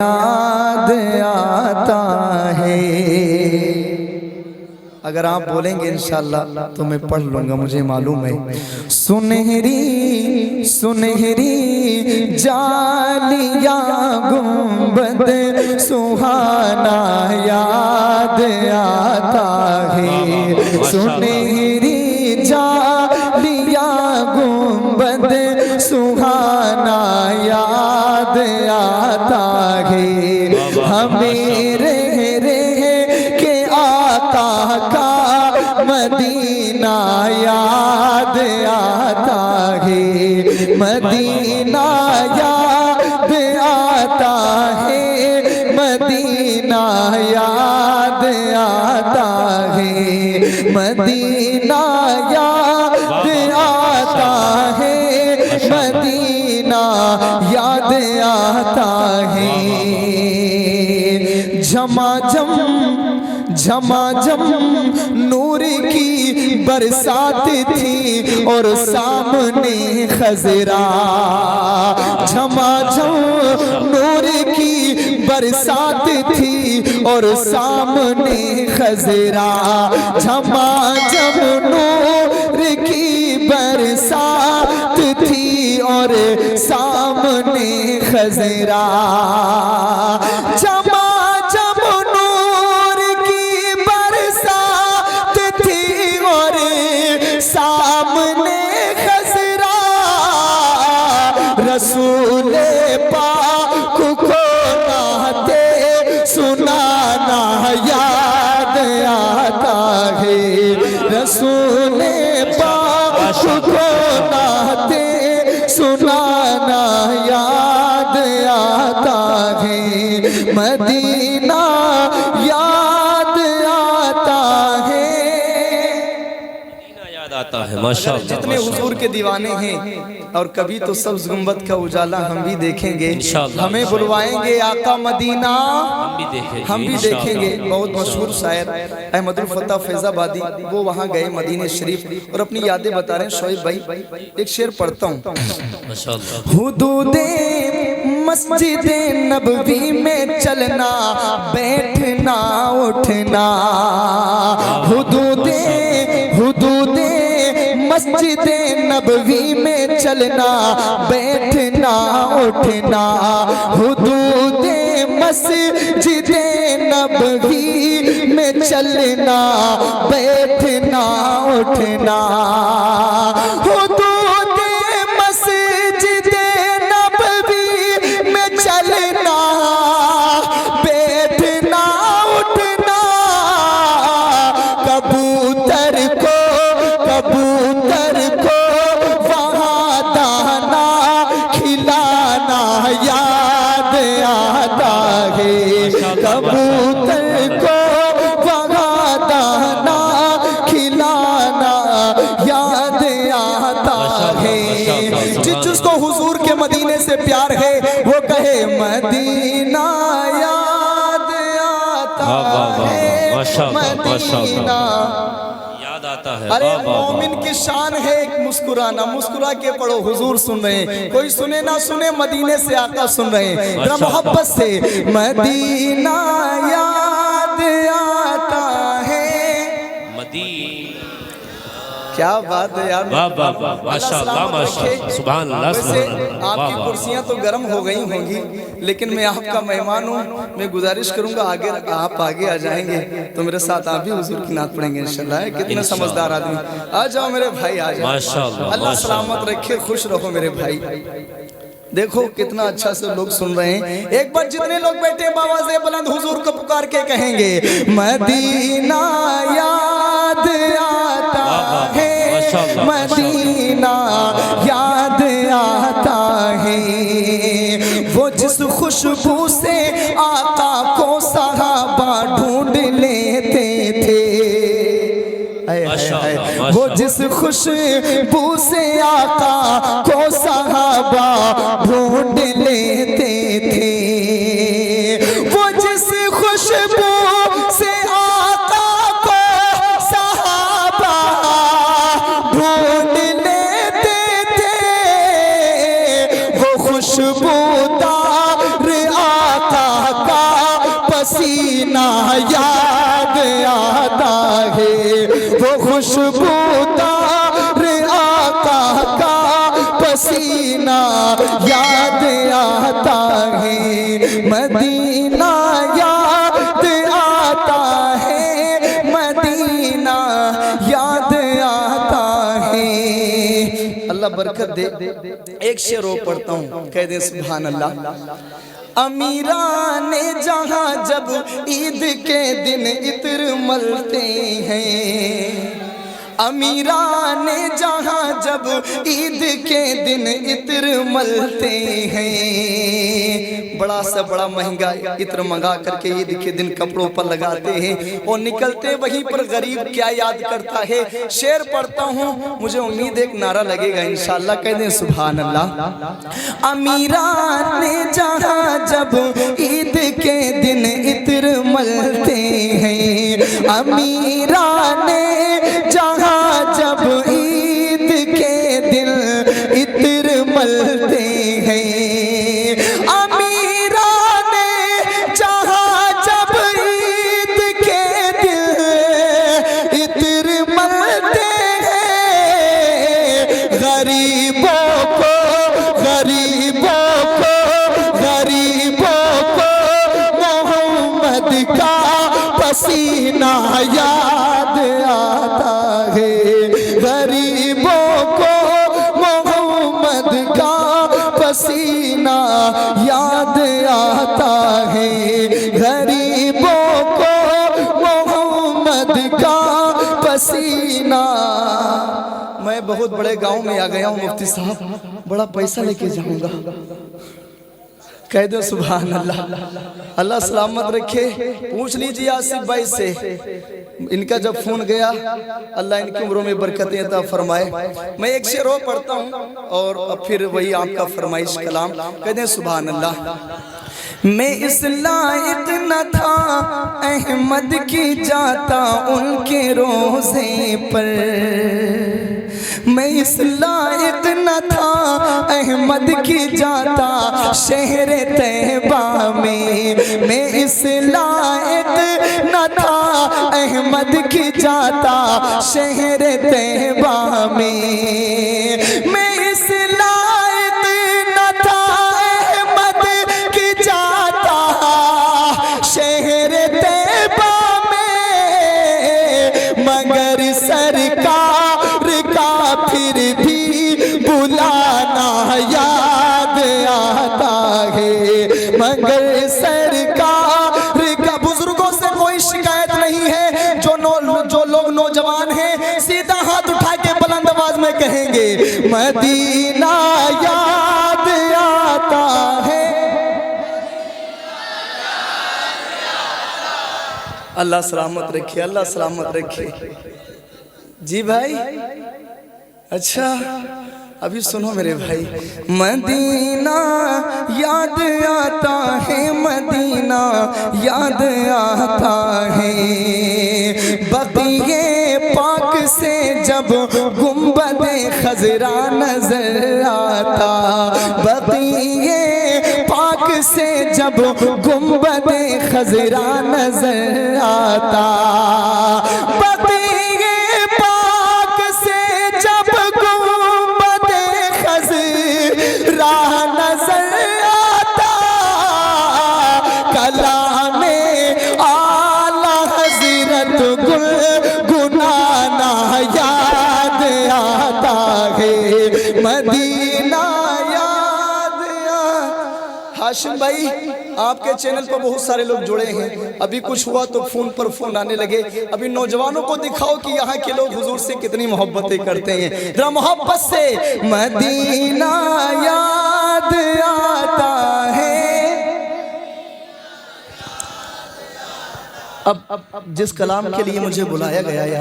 یاد آتا ہے۔ اگر آپ بولیں گے انشاءاللہ تو میں پڑھ لوں گا، مجھے معلوم ہے۔ سنہری سنہری جالیاں گنبد سہانا یاد آتا ہے۔ سنہری جالیاں گنبد سہانا یاد آتا ہے۔ ہمیں رہ کے آقا کا مدینہ یاد آتا ہے۔ مدینہ یاد آتا ہے۔ مدینہ یاد آتا ہے۔ مدینہ یاد آتا ہے۔ مدینہ یاد آتا ہے۔ جھماجھم جھماجھم نور کی برسات تھی اور سامنے خضرا۔ جھماجھم نور کی برسات تھی اور سامنے خضرا۔ جھماجھم نور کی برسات تھی اور سامنے خضرا۔ رسول پاک کو نعتیں سنانا یاد آتا ہے۔ رسول پاک کو نعتیں سنانا یاد آتا ہے۔ مدینہ یاد آتا ہے۔ ماشاءاللہ جتنے حضور کے دیوانے ہیں اور کبھی تو سبز گنبد کا اجالا ہم بھی دیکھیں گے، ہمیں بلوائیں گے آقا مدینہ، ہم بھی دیکھیں گے۔ بہت مشہور شاعر احمد الفتح فیض آبادی وہ وہاں گئے مدینہ شریف اور اپنی یادیں بتا رہے ہیں۔ شعیب بھائی ایک شعر پڑھتا ہوں۔ حدود مسجد نبوی میں چلنا بیٹھنا اٹھنا، حدود مسجد نبوی میں چلنا بیٹھنا اٹھنا، حدود مسجد نبوی میں چلنا بیٹھنا اٹھنا، حدود مسجد نبوی میں چلنا بیٹھنا اٹھنا، کبوتر کو وہاں دانا کھلانا یاد آتا ہے۔ کبوتر کو وہاں دانا کھلانا یاد آتا ہے۔ جس کو حضور کے مدینے سے پیار ہے وہ کہے مدینہ یاد آتا ہے۔ مدینہ ارے مومن کی شان ہے ایک مسکرانا، مسکرا کے پڑھو، حضور سن رہے ہیں، کوئی سنے نہ سنے مدینے سے آقا سن رہے ہیں، ذرا محبت سے مدینہ یاد آتا ہے۔ کیا بات ہے یار، سبحان اللہ۔ ویسے آپ کی کرسیاں تو گرم ہو گئی ہوں گی لیکن میں آپ کا مہمان ہوں، میں گزارش کروں گا آپ آگے آ جائیں گے تو میرے ساتھ آپ بھی حضور کی نعت پڑھیں گے انشاءاللہ۔ کتنے سمجھدار آدمی، آ جاؤ میرے بھائی آ جاؤ، اللہ سلامت رکھے، خوش رہو میرے بھائی۔ دیکھو کتنا اچھا سے لوگ سن رہے ہیں۔ ایک بار جتنے لوگ بیٹھے باواز بلند حضور کو پکار کے کہیں گے مدینہ یاد آتا ہے۔ مدینہ یاد آتا ہے۔ وہ جس خوشبو سے آقا کو صحابہ ڈھونڈ لیتے تھے، وہ جس خوشبو سے آقا کو صحابہ ڈھونڈ لیتے تھے، وہ جس خوشبو سے آقا کو صحابہ ڈھونڈ لیتے تھے، وہ خوشبودار آقا پسینہ یاد آتا ہے، وہ خوشبودار آقا کا پسینہ یاد آتا ہے، مدینہ یاد آتا ہے، مدینہ یاد آتا ہے۔ اللہ برکت دے۔ ایک شعر اور پڑھتا ہوں، کہہ دیں سبحان اللہ۔ امیران جہاں جب عید کے دن عطر ملتے ہیں، امیران جہاں جب عید کے دن عطر ملتے ہیں، بڑا سا بڑا مہنگا عطر منگا کر کے عید کے دن کپڑوں پر لگاتے ہیں اور نکلتے وہیں پر غریب کیا یاد کرتا ہے۔ شعر پڑھتا ہوں، مجھے امید ایک نعرہ لگے گا انشاءاللہ، کہہ دیں سبحان اللہ۔ امیران جہاں جب عید کے دن عطر ملتے ہیں، امیران جہاں جب عید کے دن عطر ملتے ہیں، امیران جہاں جب عید کے دن عطر ملتے ہیں، غریبوں کو محمد کا پسینہ یاد آتا ہے، غریبوں کو محمد کا پسینہ یاد آتا ہے، غریبوں کو محمد کا پسینہ۔ میں بہت بڑے گاؤں میں آ گیا ہوں مفتی صاحب، بڑا پیسہ لے کے جاؤں گا، کہہ دو سبحان اللہ۔ اللہ سلامت رکھے۔ پوچھ لیجیے آصف بھائی سے، ان کا جب فون گیا، اللہ ان کی عمروں میں برکتیں عطا فرمائے۔ میں ایک شعر اور پڑھتا ہوں اور پھر وہی آپ کا فرمائش کلام، کہہ دیں سبحان اللہ۔ میں اس لائق نہ تھا احمد کی جاتا ان کے روزے پر، میں اس لائق نہ تھا احمد کی جاتا شہر طیبہ میں، میں اس لائق نہ تھا احمد کی جاتا شہر طیبہ میں، میں اس لائق نہ تھا احمد کی جاتا شہر طیبہ میں، مگر سرکار کا پھر بھی بلانا یاد آتا ہے، مگر سرکار کا۔ بزرگوں سے کوئی شکایت نہیں ہے، جو لوگ نوجوان ہیں سیدھا ہاتھ اٹھا کے بلند آواز میں کہیں گے مدینہ یاد آتا ہے۔ اللہ سلامت رکھے، اللہ سلامت رکھے۔ جی بھائی، اچھا ابھی سنو میرے بھائی۔ مدینہ یاد آتا ہے، مدینہ یاد آتا ہے، بقیہ پاک سے جب گنبد خضرا نظر آتا، بقیہ پاک سے جب گنبد خضرا نظر آتا، مدینہ یاد ہاشم بھائی، آپ کے چینل پر بہت سارے لوگ جڑے ہیں، ابھی کچھ ہوا تو فون پر فون آنے لگے۔ ابھی نوجوانوں کو دکھاؤ کہ یہاں کے لوگ حضور سے کتنی محبتیں کرتے ہیں، ذرا محبت سے مدینہ یاد آتا ہے۔ اب جس کلام کے لیے مجھے بلایا گیا ہے